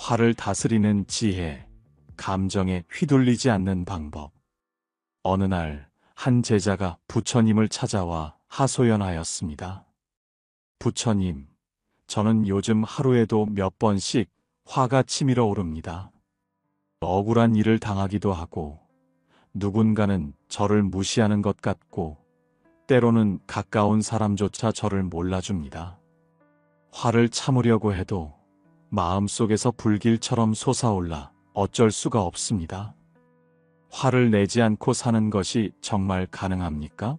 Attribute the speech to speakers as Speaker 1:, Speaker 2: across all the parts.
Speaker 1: 화를 다스리는 지혜, 감정에 휘둘리지 않는 방법. 어느 날, 한 제자가 부처님을 찾아와 하소연하였습니다. 부처님, 저는 요즘 하루에도 몇 번씩 화가 치밀어 오릅니다. 억울한 일을 당하기도 하고, 누군가는 저를 무시하는 것 같고, 때로는 가까운 사람조차 저를 몰라줍니다. 화를 참으려고 해도 마음속에서 불길처럼 솟아올라 어쩔 수가 없습니다. 화를 내지 않고 사는 것이 정말 가능합니까?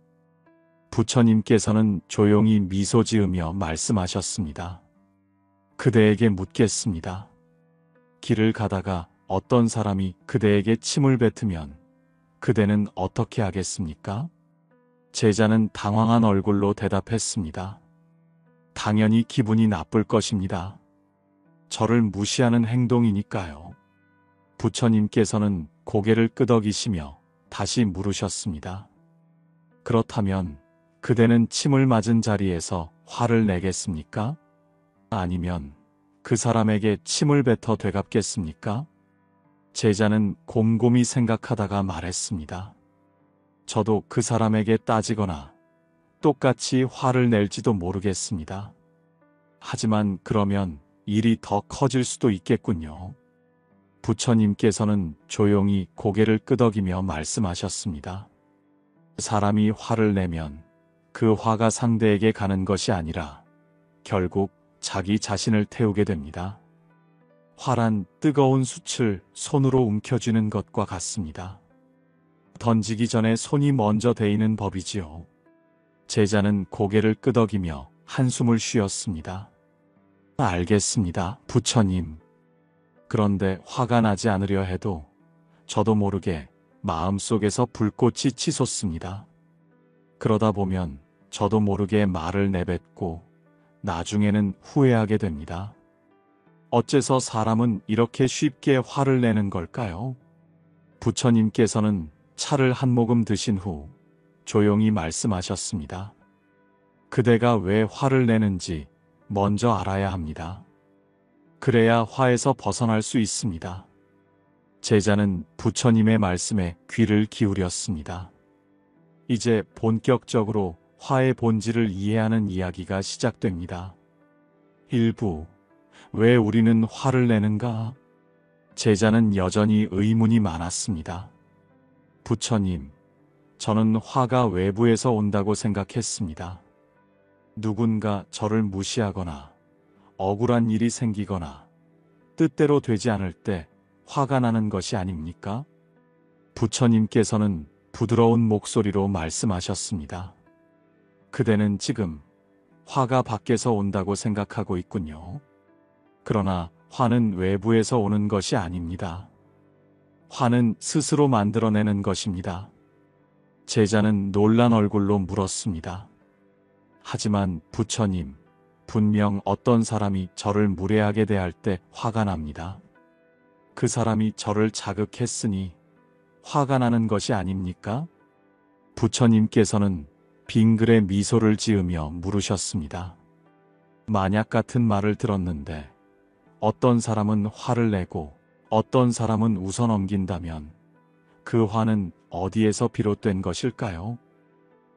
Speaker 1: 부처님께서는 조용히 미소 지으며 말씀하셨습니다. 그대에게 묻겠습니다. 길을 가다가 어떤 사람이 그대에게 침을 뱉으면 그대는 어떻게 하겠습니까? 제자는 당황한 얼굴로 대답했습니다. 당연히 기분이 나쁠 것입니다. 저를 무시하는 행동이니까요. 부처님께서는 고개를 끄덕이시며 다시 물으셨습니다. 그렇다면 그대는 침을 맞은 자리에서 화를 내겠습니까? 아니면 그 사람에게 침을 뱉어 되갚겠습니까? 제자는 곰곰이 생각하다가 말했습니다. 저도 그 사람에게 따지거나 똑같이 화를 낼지도 모르겠습니다. 하지만 그러면 일이 더 커질 수도 있겠군요. 부처님께서는 조용히 고개를 끄덕이며 말씀하셨습니다. 사람이 화를 내면 그 화가 상대에게 가는 것이 아니라 결국 자기 자신을 태우게 됩니다. 화란 뜨거운 숯을 손으로 움켜쥐는 것과 같습니다. 던지기 전에 손이 먼저 데이는 법이지요. 제자는 고개를 끄덕이며 한숨을 쉬었습니다. 알겠습니다, 부처님. 그런데 화가 나지 않으려 해도 저도 모르게 마음속에서 불꽃이 치솟습니다. 그러다 보면 저도 모르게 말을 내뱉고 나중에는 후회하게 됩니다. 어째서 사람은 이렇게 쉽게 화를 내는 걸까요? 부처님께서는 차를 한 모금 드신 후 조용히 말씀하셨습니다. 그대가 왜 화를 내는지 먼저 알아야 합니다. 그래야 화에서 벗어날 수 있습니다. 제자는 부처님의 말씀에 귀를 기울였습니다. 이제 본격적으로 화의 본질을 이해하는 이야기가 시작됩니다. 1부. 왜 우리는 화를 내는가? 제자는 여전히 의문이 많았습니다. 부처님, 저는 화가 외부에서 온다고 생각했습니다. 누군가 저를 무시하거나 억울한 일이 생기거나 뜻대로 되지 않을 때 화가 나는 것이 아닙니까? 부처님께서는 부드러운 목소리로 말씀하셨습니다. 그대는 지금 화가 밖에서 온다고 생각하고 있군요. 그러나 화는 외부에서 오는 것이 아닙니다. 화는 스스로 만들어내는 것입니다. 제자는 놀란 얼굴로 물었습니다. 하지만 부처님, 분명 어떤 사람이 저를 무례하게 대할 때 화가 납니다. 그 사람이 저를 자극했으니 화가 나는 것이 아닙니까? 부처님께서는 빙글에 미소를 지으며 물으셨습니다. 만약 같은 말을 들었는데 어떤 사람은 화를 내고 어떤 사람은 웃어넘긴다면 그 화는 어디에서 비롯된 것일까요?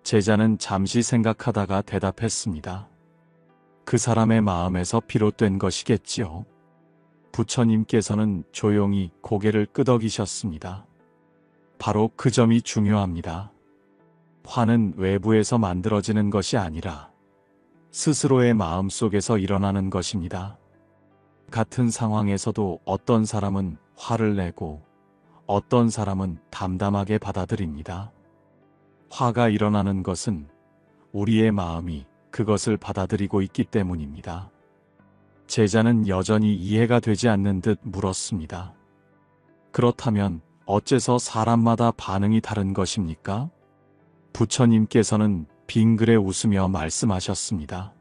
Speaker 1: 제자는 잠시 생각하다가 대답했습니다. 그 사람의 마음에서 비롯된 것이겠지요. 부처님께서는 조용히 고개를 끄덕이셨습니다. 바로 그 점이 중요합니다. 화는 외부에서 만들어지는 것이 아니라 스스로의 마음속에서 일어나는 것입니다. 같은 상황에서도 어떤 사람은 화를 내고 어떤 사람은 담담하게 받아들입니다. 화가 일어나는 것은 우리의 마음이 그것을 받아들이고 있기 때문입니다. 제자는 여전히 이해가 되지 않는 듯 물었습니다. 그렇다면 어째서 사람마다 반응이 다른 것입니까? 부처님께서는 빙그레 웃으며 말씀하셨습니다.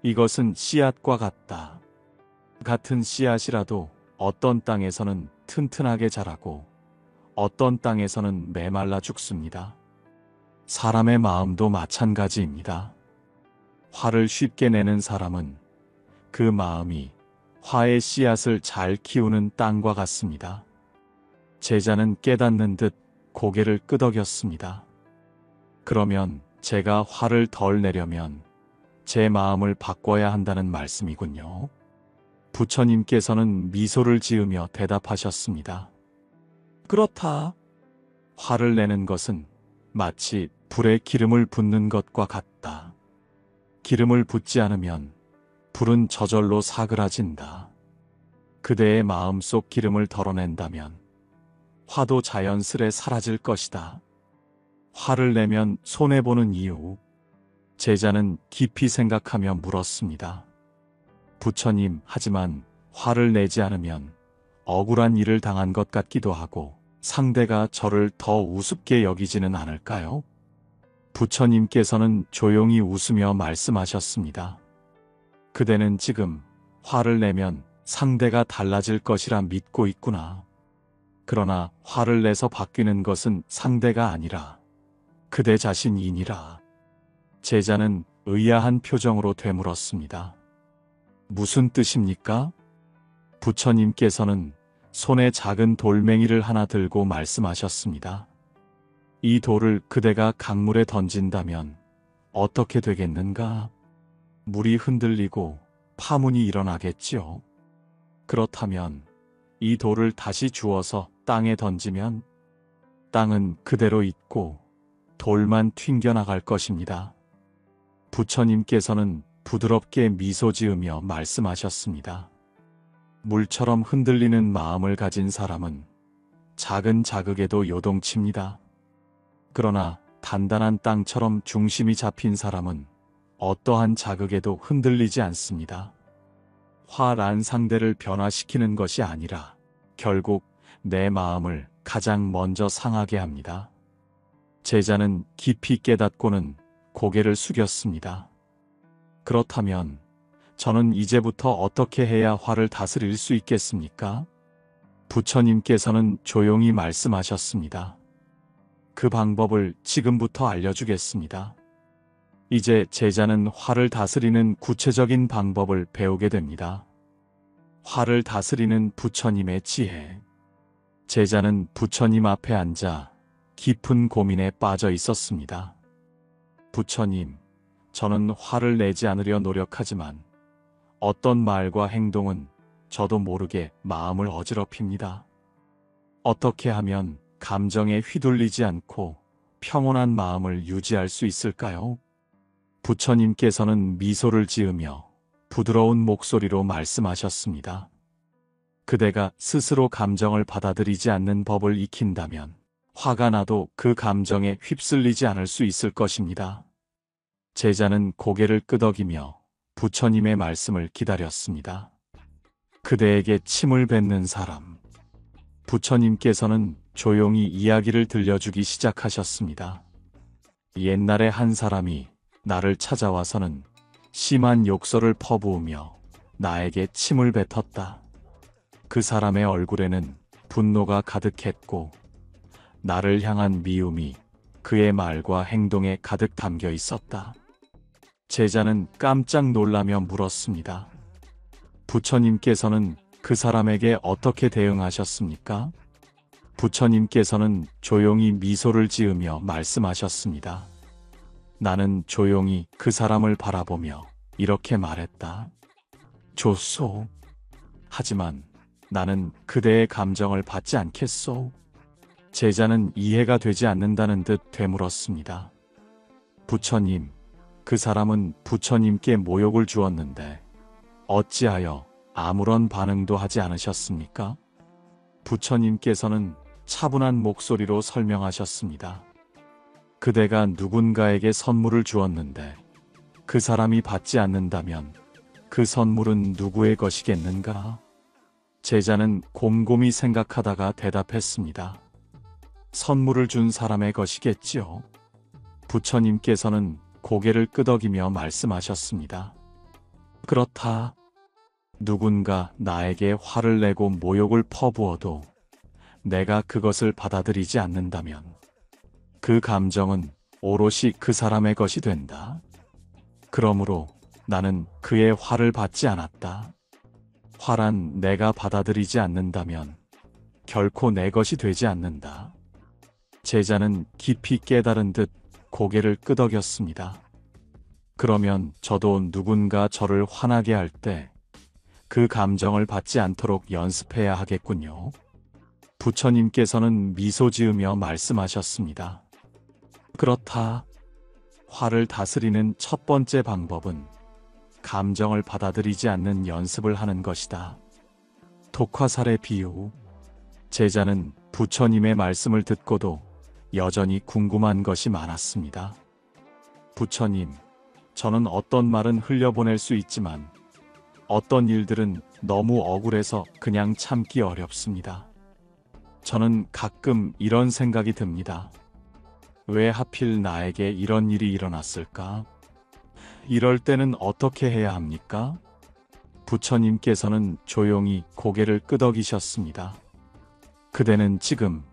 Speaker 1: 이것은 씨앗과 같다. 같은 씨앗이라도 어떤 땅에서는 튼튼하게 자라고 어떤 땅에서는 메말라 죽습니다. 사람의 마음도 마찬가지입니다. 화를 쉽게 내는 사람은 그 마음이 화의 씨앗을 잘 키우는 땅과 같습니다. 제자는 깨닫는 듯 고개를 끄덕였습니다. 그러면 제가 화를 덜 내려면 제 마음을 바꿔야 한다는 말씀이군요. 부처님께서는 미소를 지으며 대답하셨습니다. 그렇다. 화를 내는 것은 마치 불에 기름을 붓는 것과 같다. 기름을 붓지 않으면 불은 저절로 사그라진다. 그대의 마음속 기름을 덜어낸다면 화도 자연스레 사라질 것이다. 화를 내면 손해보는 이유. 제자는 깊이 생각하며 물었습니다. 부처님, 하지만 화를 내지 않으면 억울한 일을 당한 것 같기도 하고 상대가 저를 더 우습게 여기지는 않을까요? 부처님께서는 조용히 웃으며 말씀하셨습니다. 그대는 지금 화를 내면 상대가 달라질 것이라 믿고 있구나. 그러나 화를 내서 바뀌는 것은 상대가 아니라 그대 자신이니라. 제자는 의아한 표정으로 되물었습니다. 무슨 뜻입니까? 부처님께서는 손에 작은 돌멩이를 하나 들고 말씀하셨습니다. 이 돌을 그대가 강물에 던진다면 어떻게 되겠는가? 물이 흔들리고 파문이 일어나겠지요. 그렇다면 이 돌을 다시 주워서 땅에 던지면 땅은 그대로 있고 돌만 튕겨나갈 것입니다. 부처님께서는 부드럽게 미소 지으며 말씀하셨습니다. 물처럼 흔들리는 마음을 가진 사람은 작은 자극에도 요동칩니다. 그러나 단단한 땅처럼 중심이 잡힌 사람은 어떠한 자극에도 흔들리지 않습니다. 화난 상대를 변화시키는 것이 아니라 결국 내 마음을 가장 먼저 상하게 합니다. 제자는 깊이 깨닫고는 고개를 숙였습니다. 그렇다면 저는 이제부터 어떻게 해야 화를 다스릴 수 있겠습니까? 부처님께서는 조용히 말씀하셨습니다. 그 방법을 지금부터 알려주겠습니다. 이제 제자는 화를 다스리는 구체적인 방법을 배우게 됩니다. 화를 다스리는 부처님의 지혜. 제자는 부처님 앞에 앉아 깊은 고민에 빠져 있었습니다. 부처님, 저는 화를 내지 않으려 노력하지만 어떤 말과 행동은 저도 모르게 마음을 어지럽힙니다. 어떻게 하면 감정에 휘둘리지 않고 평온한 마음을 유지할 수 있을까요? 부처님께서는 미소를 지으며 부드러운 목소리로 말씀하셨습니다. 그대가 스스로 감정을 받아들이지 않는 법을 익힌다면 화가 나도 그 감정에 휩쓸리지 않을 수 있을 것입니다. 제자는 고개를 끄덕이며 부처님의 말씀을 기다렸습니다. 그대에게 침을 뱉는 사람. 부처님께서는 조용히 이야기를 들려주기 시작하셨습니다. 옛날에 한 사람이 나를 찾아와서는 심한 욕설을 퍼부으며 나에게 침을 뱉었다. 그 사람의 얼굴에는 분노가 가득했고 나를 향한 미움이 그의 말과 행동에 가득 담겨 있었다. 제자는 깜짝 놀라며 물었습니다. 부처님께서는 그 사람에게 어떻게 대응하셨습니까? 부처님께서는 조용히 미소를 지으며 말씀하셨습니다. 나는 조용히 그 사람을 바라보며 이렇게 말했다. 좋소. 하지만 나는 그대의 감정을 받지 않겠소. 제자는 이해가 되지 않는다는 듯 되물었습니다. 부처님, 그 사람은 부처님께 모욕을 주었는데 어찌하여 아무런 반응도 하지 않으셨습니까? 부처님께서는 차분한 목소리로 설명하셨습니다. 그대가 누군가에게 선물을 주었는데 그 사람이 받지 않는다면 그 선물은 누구의 것이겠는가? 제자는 곰곰이 생각하다가 대답했습니다. 선물을 준 사람의 것이겠지요. 부처님께서는 고개를 끄덕이며 말씀하셨습니다. 그렇다. 누군가 나에게 화를 내고 모욕을 퍼부어도 내가 그것을 받아들이지 않는다면 그 감정은 오롯이 그 사람의 것이 된다. 그러므로 나는 그의 화를 받지 않았다. 화란 내가 받아들이지 않는다면 결코 내 것이 되지 않는다. 제자는 깊이 깨달은 듯 고개를 끄덕였습니다. 그러면 저도 누군가 저를 화나게 할 때 그 감정을 받지 않도록 연습해야 하겠군요. 부처님께서는 미소 지으며 말씀하셨습니다. 그렇다. 화를 다스리는 첫 번째 방법은 감정을 받아들이지 않는 연습을 하는 것이다. 독화살의 비유. 제자는 부처님의 말씀을 듣고도 여전히 궁금한 것이 많았습니다. 부처님, 저는 어떤 말은 흘려보낼 수 있지만 어떤 일들은 너무 억울해서 그냥 참기 어렵습니다. 저는 가끔 이런 생각이 듭니다. 왜 하필 나에게 이런 일이 일어났을까? 이럴 때는 어떻게 해야 합니까? 부처님께서는 조용히 고개를 끄덕이셨습니다. 그대는 지금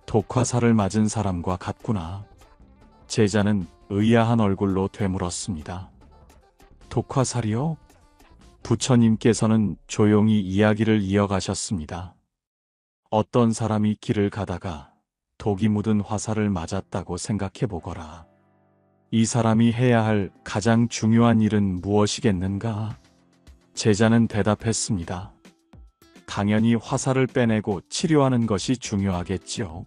Speaker 1: 독화살을 맞은 사람과 같구나. 제자는 의아한 얼굴로 되물었습니다. 독화살이요? 부처님께서는 조용히 이야기를 이어가셨습니다. 어떤 사람이 길을 가다가 독이 묻은 화살을 맞았다고 생각해 보거라. 이 사람이 해야 할 가장 중요한 일은 무엇이겠는가? 제자는 대답했습니다. 당연히 화살을 빼내고 치료하는 것이 중요하겠지요.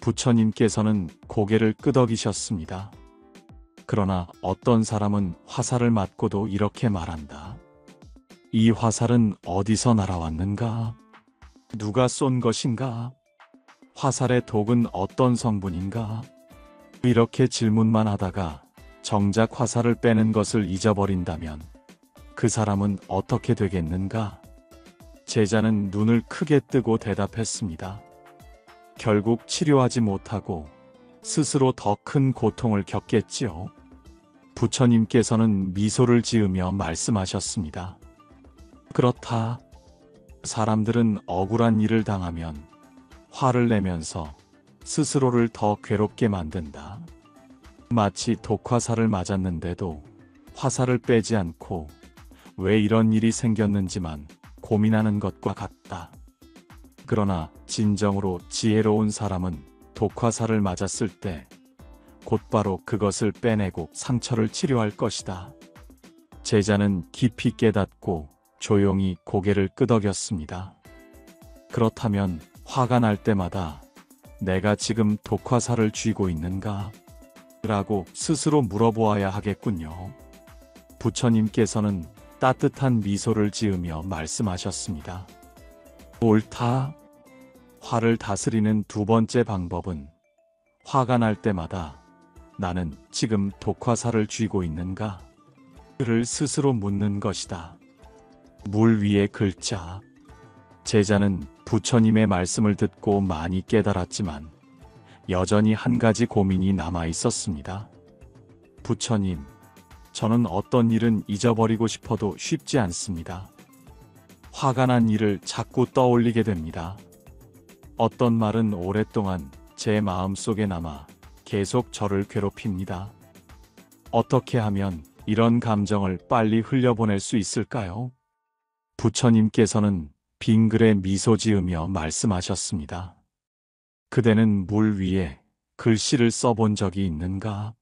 Speaker 1: 부처님께서는 고개를 끄덕이셨습니다. 그러나 어떤 사람은 화살을 맞고도 이렇게 말한다. 이 화살은 어디서 날아왔는가? 누가 쏜 것인가? 화살의 독은 어떤 성분인가? 이렇게 질문만 하다가 정작 화살을 빼는 것을 잊어버린다면 그 사람은 어떻게 되겠는가? 제자는 눈을 크게 뜨고 대답했습니다. 결국 치료하지 못하고 스스로 더 큰 고통을 겪겠지요. 부처님께서는 미소를 지으며 말씀하셨습니다. 그렇다. 사람들은 억울한 일을 당하면 화를 내면서 스스로를 더 괴롭게 만든다. 마치 독화살을 맞았는데도 화살을 빼지 않고 왜 이런 일이 생겼는지만 고민하는 것과 같다. 그러나 진정으로 지혜로운 사람은 독화살을 맞았을 때 곧바로 그것을 빼내고 상처를 치료할 것이다. 제자는 깊이 깨닫고 조용히 고개를 끄덕였습니다. 그렇다면 화가 날 때마다 내가 지금 독화살을 쥐고 있는가? 라고 스스로 물어보아야 하겠군요. 부처님께서는 따뜻한 미소를 지으며 말씀하셨습니다. 옳다. 화를 다스리는 두 번째 방법은 화가 날 때마다 나는 지금 독화살을 쥐고 있는가? 를 스스로 묻는 것이다. 물 위의 글자. 제자는 부처님의 말씀을 듣고 많이 깨달았지만 여전히 한 가지 고민이 남아 있었습니다. 부처님, 저는 어떤 일은 잊어버리고 싶어도 쉽지 않습니다. 화가 난 일을 자꾸 떠올리게 됩니다. 어떤 말은 오랫동안 제 마음속에 남아 계속 저를 괴롭힙니다. 어떻게 하면 이런 감정을 빨리 흘려보낼 수 있을까요? 부처님께서는 빙글에 미소 지으며 말씀하셨습니다. 그대는 물 위에 글씨를 써본 적이 있는가?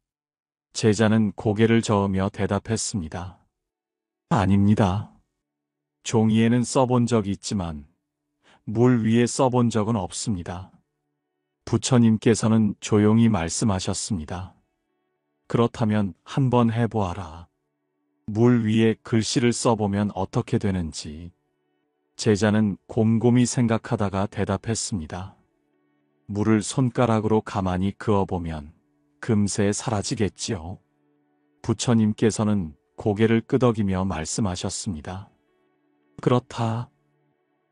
Speaker 1: 제자는 고개를 저으며 대답했습니다. 아닙니다. 종이에는 써본 적이 있지만 물 위에 써본 적은 없습니다. 부처님께서는 조용히 말씀하셨습니다. 그렇다면 한번 해보아라. 물 위에 글씨를 써보면 어떻게 되는지. 제자는 곰곰이 생각하다가 대답했습니다. 물을 손가락으로 가만히 그어보면 금세 사라지겠지요. 부처님께서는 고개를 끄덕이며 말씀하셨습니다. 그렇다.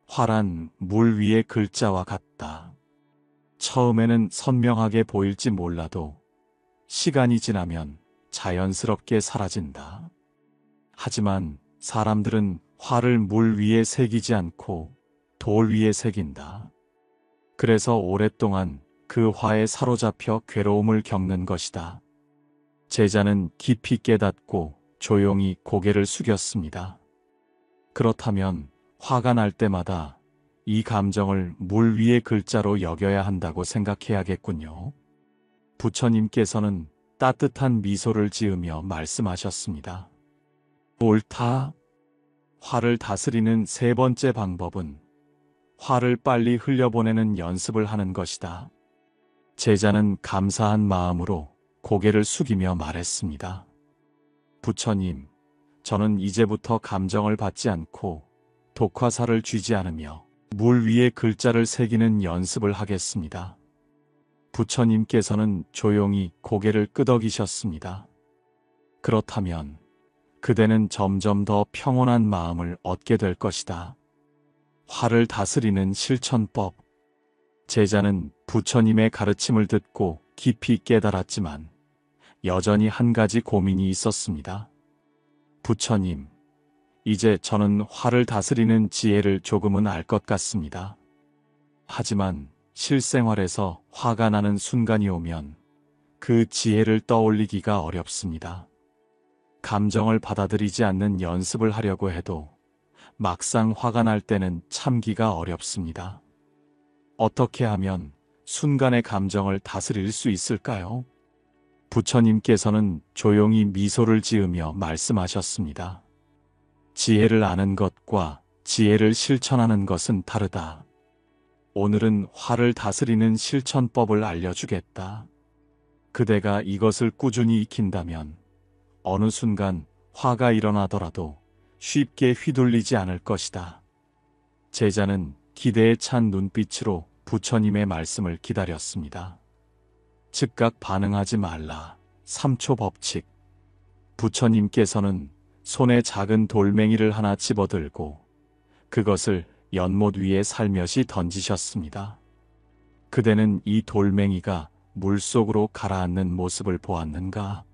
Speaker 1: 화란 물 위의 글자와 같다. 처음에는 선명하게 보일지 몰라도 시간이 지나면 자연스럽게 사라진다. 하지만 사람들은 화를 물 위에 새기지 않고 돌 위에 새긴다. 그래서 오랫동안 그 화에 사로잡혀 괴로움을 겪는 것이다. 제자는 깊이 깨닫고 조용히 고개를 숙였습니다. 그렇다면 화가 날 때마다 이 감정을 물 위의 글자로 여겨야 한다고 생각해야겠군요. 부처님께서는 따뜻한 미소를 지으며 말씀하셨습니다. 옳다. 화를 다스리는 세 번째 방법은 화를 빨리 흘려보내는 연습을 하는 것이다. 제자는 감사한 마음으로 고개를 숙이며 말했습니다. 부처님, 저는 이제부터 감정을 받지 않고 독화살을 쥐지 않으며 물 위에 글자를 새기는 연습을 하겠습니다. 부처님께서는 조용히 고개를 끄덕이셨습니다. 그렇다면 그대는 점점 더 평온한 마음을 얻게 될 것이다. 화를 다스리는 실천법. 제자는 부처님의 가르침을 듣고 깊이 깨달았지만 여전히 한 가지 고민이 있었습니다. 부처님, 이제 저는 화를 다스리는 지혜를 조금은 알 것 같습니다. 하지만 실생활에서 화가 나는 순간이 오면 그 지혜를 떠올리기가 어렵습니다. 감정을 받아들이지 않는 연습을 하려고 해도 막상 화가 날 때는 참기가 어렵습니다. 어떻게 하면 순간의 감정을 다스릴 수 있을까요? 부처님께서는 조용히 미소를 지으며 말씀하셨습니다. 지혜를 아는 것과 지혜를 실천하는 것은 다르다. 오늘은 화를 다스리는 실천법을 알려주겠다. 그대가 이것을 꾸준히 익힌다면 어느 순간 화가 일어나더라도 쉽게 휘둘리지 않을 것이다. 제자는 기대에 찬 눈빛으로 부처님의 말씀을 기다렸습니다. 즉각 반응하지 말라. 3초 법칙. 부처님께서는 손에 작은 돌멩이를 하나 집어들고 그것을 연못 위에 살며시 던지셨습니다. 그대는 이 돌멩이가 물속으로 가라앉는 모습을 보았는가?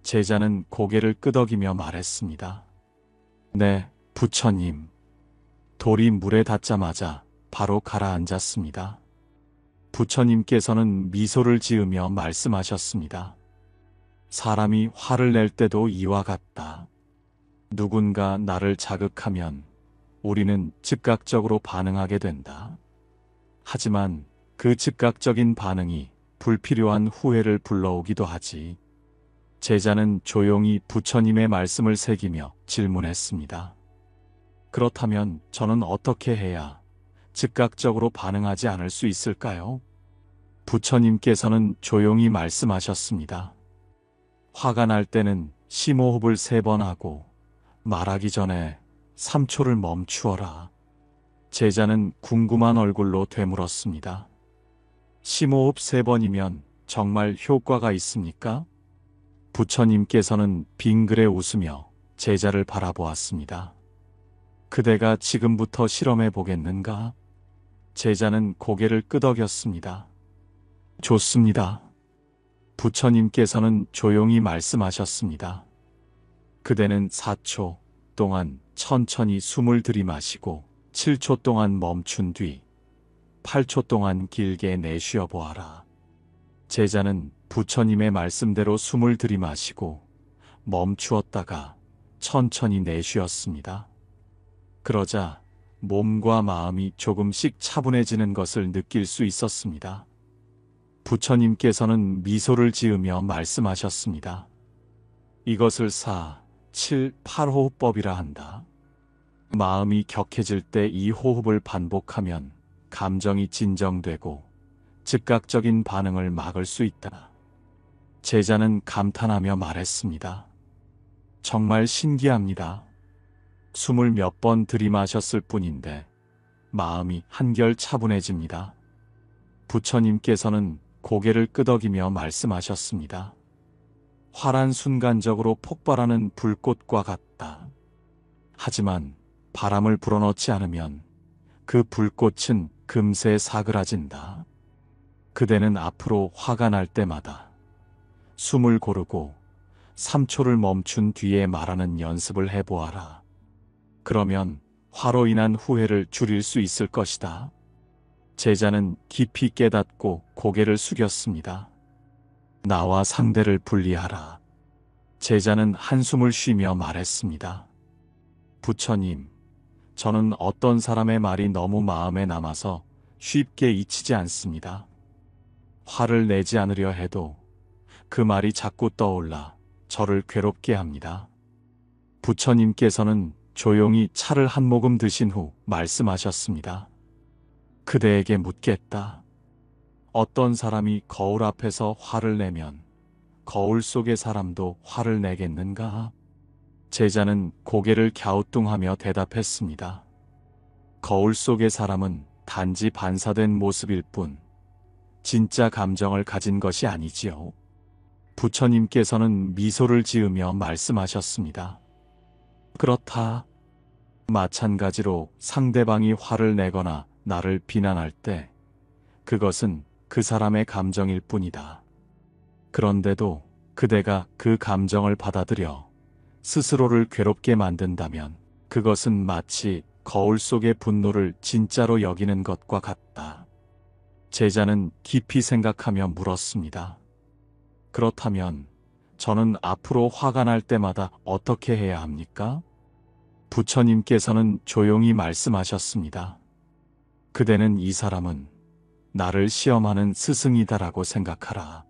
Speaker 1: 제자는 고개를 끄덕이며 말했습니다. 네, 부처님. 돌이 물에 닿자마자 바로 가라앉았습니다. 부처님께서는 미소를 지으며 말씀하셨습니다. 사람이 화를 낼 때도 이와 같다. 누군가 나를 자극하면 우리는 즉각적으로 반응하게 된다. 하지만 그 즉각적인 반응이 불필요한 후회를 불러오기도 하지. 제자는 조용히 부처님의 말씀을 새기며 질문했습니다. 그렇다면 저는 어떻게 해야 즉각적으로 반응하지 않을 수 있을까요? 부처님께서는 조용히 말씀하셨습니다. 화가 날 때는 심호흡을 3번 하고 말하기 전에 3초를 멈추어라. 제자는 궁금한 얼굴로 되물었습니다. 심호흡 3번이면 정말 효과가 있습니까? 부처님께서는 빙그레 웃으며 제자를 바라보았습니다. 그대가 지금부터 실험해 보겠는가? 제자는 고개를 끄덕였습니다. 좋습니다. 부처님께서는 조용히 말씀하셨습니다. 그대는 4초 동안 천천히 숨을 들이마시고 7초 동안 멈춘 뒤 8초 동안 길게 내쉬어 보아라. 제자는 부처님의 말씀대로 숨을 들이마시고 멈추었다가 천천히 내쉬었습니다. 그러자 몸과 마음이 조금씩 차분해지는 것을 느낄 수 있었습니다. 부처님께서는 미소를 지으며 말씀하셨습니다. 이것을 4, 7, 8호흡법이라 한다. 마음이 격해질 때 이 호흡을 반복하면 감정이 진정되고 즉각적인 반응을 막을 수 있다. 제자는 감탄하며 말했습니다. 정말 신기합니다. 숨을 몇 번 들이마셨을 뿐인데 마음이 한결 차분해집니다. 부처님께서는 고개를 끄덕이며 말씀하셨습니다. 화란 순간적으로 폭발하는 불꽃과 같다. 하지만 바람을 불어넣지 않으면 그 불꽃은 금세 사그라진다. 그대는 앞으로 화가 날 때마다 숨을 고르고 3초를 멈춘 뒤에 말하는 연습을 해보아라. 그러면 화로 인한 후회를 줄일 수 있을 것이다. 제자는 깊이 깨닫고 고개를 숙였습니다. 나와 상대를 분리하라. 제자는 한숨을 쉬며 말했습니다. 부처님, 저는 어떤 사람의 말이 너무 마음에 남아서 쉽게 잊히지 않습니다. 화를 내지 않으려 해도 그 말이 자꾸 떠올라 저를 괴롭게 합니다. 부처님께서는 조용히 차를 한 모금 드신 후 말씀하셨습니다. 그대에게 묻겠다. 어떤 사람이 거울 앞에서 화를 내면 거울 속의 사람도 화를 내겠는가? 제자는 고개를 갸우뚱하며 대답했습니다. 거울 속의 사람은 단지 반사된 모습일 뿐 진짜 감정을 가진 것이 아니지요. 부처님께서는 미소를 지으며 말씀하셨습니다. 그렇다. 마찬가지로 상대방이 화를 내거나 나를 비난할 때 그것은 그 사람의 감정일 뿐이다. 그런데도 그대가 그 감정을 받아들여 스스로를 괴롭게 만든다면 그것은 마치 거울 속의 분노를 진짜로 여기는 것과 같다. 제자는 깊이 생각하며 물었습니다. 그렇다면 저는 앞으로 화가 날 때마다 어떻게 해야 합니까? 부처님께서는 조용히 말씀하셨습니다. 그대는 이 사람은 나를 시험하는 스승이다라고 생각하라.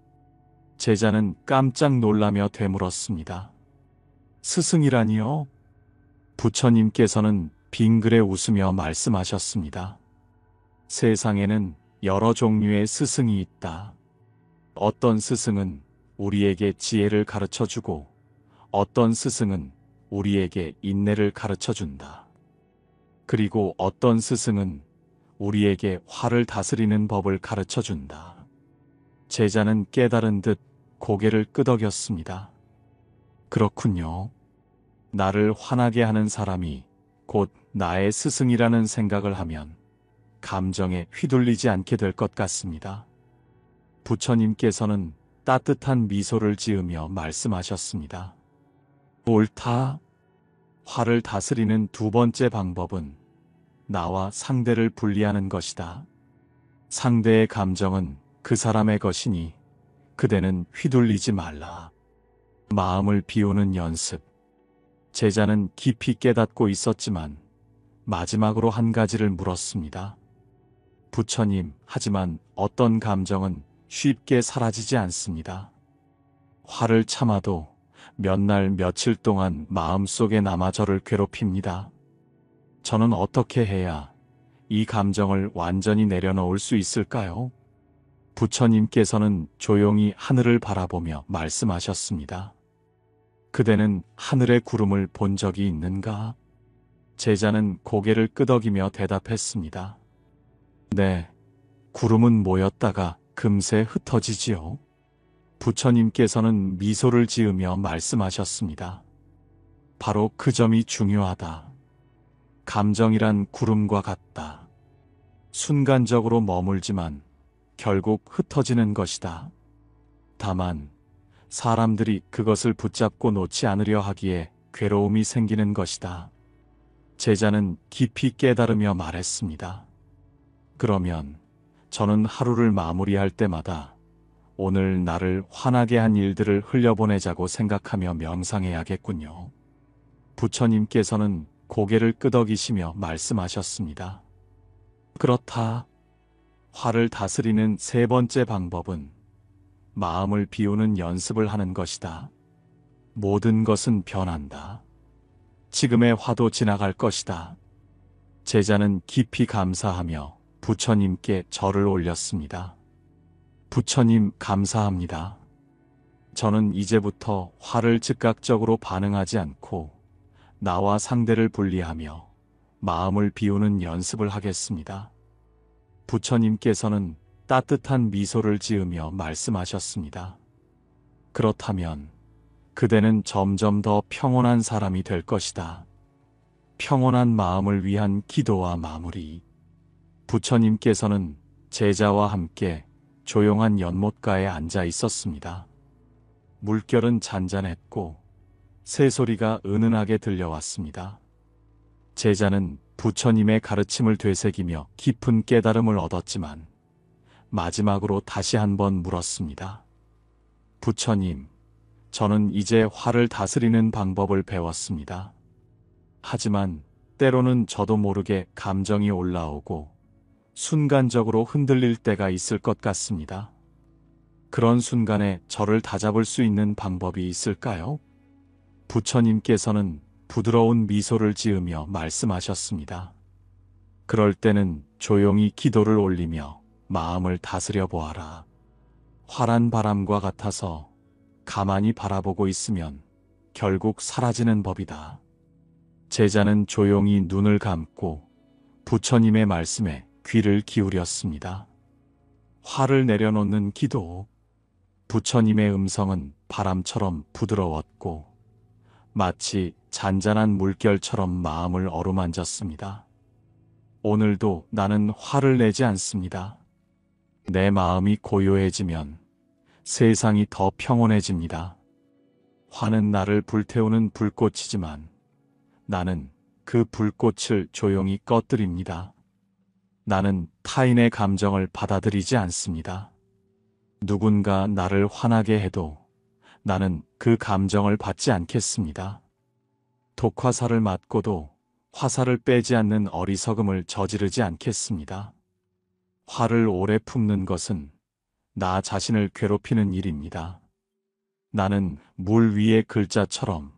Speaker 1: 제자는 깜짝 놀라며 되물었습니다. 스승이라니요? 부처님께서는 빙그레 웃으며 말씀하셨습니다. 세상에는 여러 종류의 스승이 있다. 어떤 스승은 우리에게 지혜를 가르쳐주고 어떤 스승은 우리에게 인내를 가르쳐준다. 그리고 어떤 스승은 우리에게 화를 다스리는 법을 가르쳐준다. 제자는 깨달은 듯 고개를 끄덕였습니다. 그렇군요. 나를 화나게 하는 사람이 곧 나의 스승이라는 생각을 하면 감정에 휘둘리지 않게 될 것 같습니다. 부처님께서는 따뜻한 미소를 지으며 말씀하셨습니다. 옳다. 화를 다스리는 두 번째 방법은 나와 상대를 분리하는 것이다. 상대의 감정은 그 사람의 것이니 그대는 휘둘리지 말라. 마음을 비우는 연습. 제자는 깊이 깨닫고 있었지만 마지막으로 한 가지를 물었습니다. 부처님, 하지만 어떤 감정은 쉽게 사라지지 않습니다. 화를 참아도 몇 날 며칠 동안 마음속에 남아 저를 괴롭힙니다. 저는 어떻게 해야 이 감정을 완전히 내려놓을 수 있을까요? 부처님께서는 조용히 하늘을 바라보며 말씀하셨습니다. 그대는 하늘의 구름을 본 적이 있는가? 제자는 고개를 끄덕이며 대답했습니다. 네, 구름은 모였다가 금세 흩어지지요. 부처님께서는 미소를 지으며 말씀하셨습니다. 바로 그 점이 중요하다. 감정이란 구름과 같다. 순간적으로 머물지만 결국 흩어지는 것이다. 다만 사람들이 그것을 붙잡고 놓지 않으려 하기에 괴로움이 생기는 것이다. 제자는 깊이 깨달으며 말했습니다. 그러면 저는 하루를 마무리할 때마다 오늘 나를 화나게 한 일들을 흘려보내자고 생각하며 명상해야겠군요. 부처님께서는 고개를 끄덕이시며 말씀하셨습니다. 그렇다. 화를 다스리는 세 번째 방법은 마음을 비우는 연습을 하는 것이다. 모든 것은 변한다. 지금의 화도 지나갈 것이다. 제자는 깊이 감사하며 부처님께 절을 올렸습니다. 부처님, 감사합니다. 저는 이제부터 화를 즉각적으로 반응하지 않고 나와 상대를 분리하며 마음을 비우는 연습을 하겠습니다. 부처님께서는 따뜻한 미소를 지으며 말씀하셨습니다. 그렇다면 그대는 점점 더 평온한 사람이 될 것이다. 평온한 마음을 위한 기도와 마무리. 부처님께서는 제자와 함께 조용한 연못가에 앉아 있었습니다. 물결은 잔잔했고 새소리가 은은하게 들려왔습니다. 제자는 부처님의 가르침을 되새기며 깊은 깨달음을 얻었지만 마지막으로 다시 한번 물었습니다. 부처님, 저는 이제 화를 다스리는 방법을 배웠습니다. 하지만 때로는 저도 모르게 감정이 올라오고 순간적으로 흔들릴 때가 있을 것 같습니다. 그런 순간에 저를 다잡을 수 있는 방법이 있을까요? 부처님께서는 부드러운 미소를 지으며 말씀하셨습니다. 그럴 때는 조용히 기도를 올리며 마음을 다스려 보아라. 활한 바람과 같아서 가만히 바라보고 있으면 결국 사라지는 법이다. 제자는 조용히 눈을 감고 부처님의 말씀에 귀를 기울였습니다. 화를 내려놓는 기도. 부처님의 음성은 바람처럼 부드러웠고 마치 잔잔한 물결처럼 마음을 어루만졌습니다. 오늘도 나는 화를 내지 않습니다. 내 마음이 고요해지면 세상이 더 평온해집니다. 화는 나를 불태우는 불꽃이지만 나는 그 불꽃을 조용히 꺼뜨립니다. 나는 타인의 감정을 받아들이지 않습니다. 누군가 나를 화나게 해도 나는 그 감정을 받지 않겠습니다. 독화살을 맞고도 화살을 빼지 않는 어리석음을 저지르지 않겠습니다. 화를 오래 품는 것은 나 자신을 괴롭히는 일입니다. 나는 물 위의 글자처럼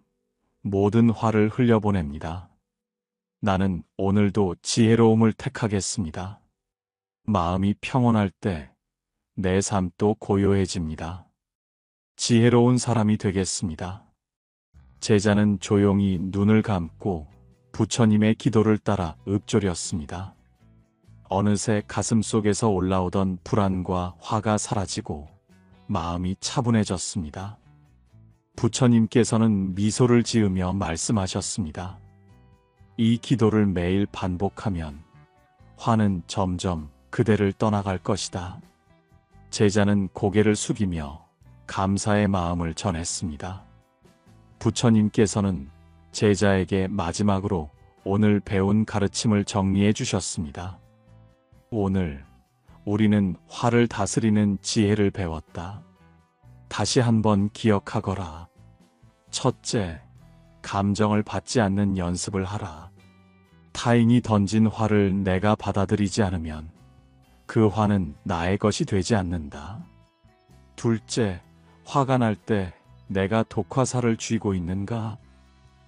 Speaker 1: 모든 화를 흘려보냅니다. 나는 오늘도 지혜로움을 택하겠습니다. 마음이 평온할 때 내 삶도 고요해집니다. 지혜로운 사람이 되겠습니다. 제자는 조용히 눈을 감고 부처님의 기도를 따라 읊조렸습니다. 어느새 가슴속에서 올라오던 불안과 화가 사라지고 마음이 차분해졌습니다. 부처님께서는 미소를 지으며 말씀하셨습니다. 이 기도를 매일 반복하면 화는 점점 그대를 떠나갈 것이다. 제자는 고개를 숙이며 감사의 마음을 전했습니다. 부처님께서는 제자에게 마지막으로 오늘 배운 가르침을 정리해 주셨습니다. 오늘 우리는 화를 다스리는 지혜를 배웠다. 다시 한번 기억하거라. 첫째, 감정을 받지 않는 연습을 하라. 타인이 던진 화를 내가 받아들이지 않으면 그 화는 나의 것이 되지 않는다. 둘째, 화가 날 때 내가 독화살을 쥐고 있는가?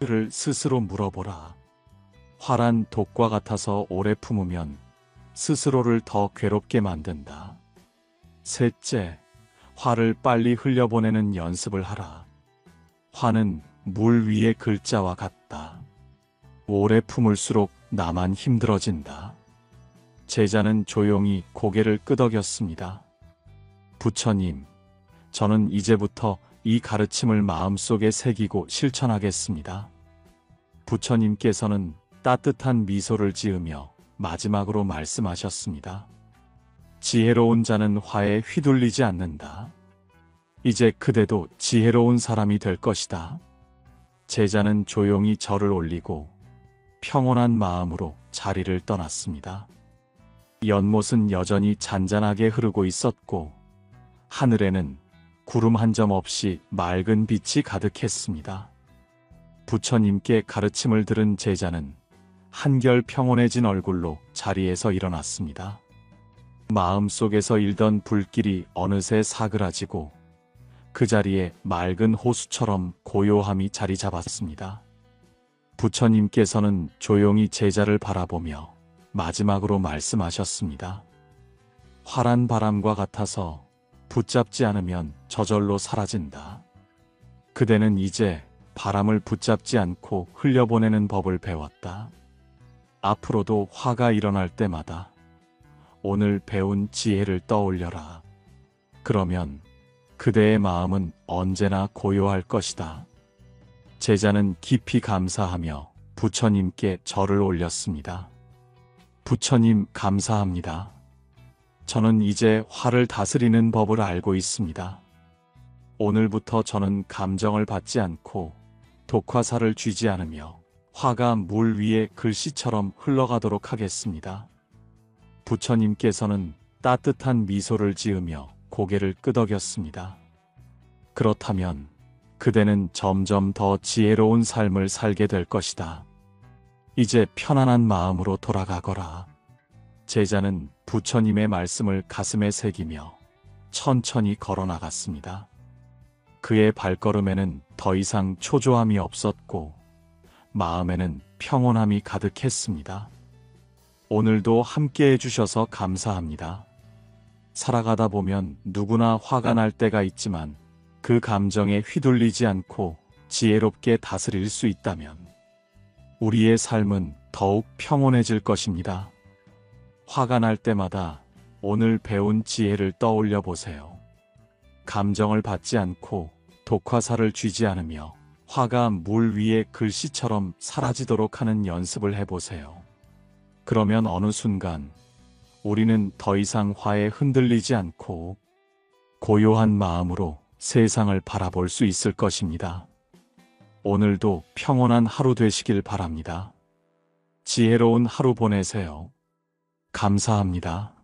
Speaker 1: 를 스스로 물어보라. 화란 독과 같아서 오래 품으면 스스로를 더 괴롭게 만든다. 셋째, 화를 빨리 흘려보내는 연습을 하라. 화는 물 위의 글자와 같다. 오래 품을수록 나만 힘들어진다. 제자는 조용히 고개를 끄덕였습니다. 부처님, 저는 이제부터 이 가르침을 마음속에 새기고 실천하겠습니다. 부처님께서는 따뜻한 미소를 지으며 마지막으로 말씀하셨습니다. 지혜로운 자는 화에 휘둘리지 않는다. 이제 그대도 지혜로운 사람이 될 것이다. 제자는 조용히 절을 올리고 평온한 마음으로 자리를 떠났습니다. 연못은 여전히 잔잔하게 흐르고 있었고 하늘에는 구름 한 점 없이 맑은 빛이 가득했습니다. 부처님께 가르침을 들은 제자는 한결 평온해진 얼굴로 자리에서 일어났습니다. 마음속에서 일던 불길이 어느새 사그라지고 그 자리에 맑은 호수처럼 고요함이 자리 잡았습니다. 부처님께서는 조용히 제자를 바라보며 마지막으로 말씀하셨습니다. 활한 바람과 같아서 붙잡지 않으면 저절로 사라진다. 그대는 이제 바람을 붙잡지 않고 흘려보내는 법을 배웠다. 앞으로도 화가 일어날 때마다 오늘 배운 지혜를 떠올려라. 그러면 그대의 마음은 언제나 고요할 것이다. 제자는 깊이 감사하며 부처님께 절을 올렸습니다. 부처님 감사합니다. 저는 이제 화를 다스리는 법을 알고 있습니다. 오늘부터 저는 감정을 받지 않고 독화살을 쥐지 않으며 화가 물 위에 글씨처럼 흘러가도록 하겠습니다. 부처님께서는 따뜻한 미소를 지으며 고개를 끄덕였습니다. 그렇다면 그대는 점점 더 지혜로운 삶을 살게 될 것이다. 이제 편안한 마음으로 돌아가거라. 제자는 부처님의 말씀을 가슴에 새기며 천천히 걸어 나갔습니다. 그의 발걸음에는 더 이상 초조함이 없었고 마음에는 평온함이 가득했습니다. 오늘도 함께 해주셔서 감사합니다. 살아가다 보면 누구나 화가 날 때가 있지만 그 감정에 휘둘리지 않고 지혜롭게 다스릴 수 있다면 우리의 삶은 더욱 평온해질 것입니다. 화가 날 때마다 오늘 배운 지혜를 떠올려 보세요. 감정을 받지 않고 독화살을 쥐지 않으며 화가 물 위의 글씨처럼 사라지도록 하는 연습을 해보세요. 그러면 어느 순간 우리는 더 이상 화에 흔들리지 않고 고요한 마음으로 세상을 바라볼 수 있을 것입니다. 오늘도 평온한 하루 되시길 바랍니다. 지혜로운 하루 보내세요. 감사합니다.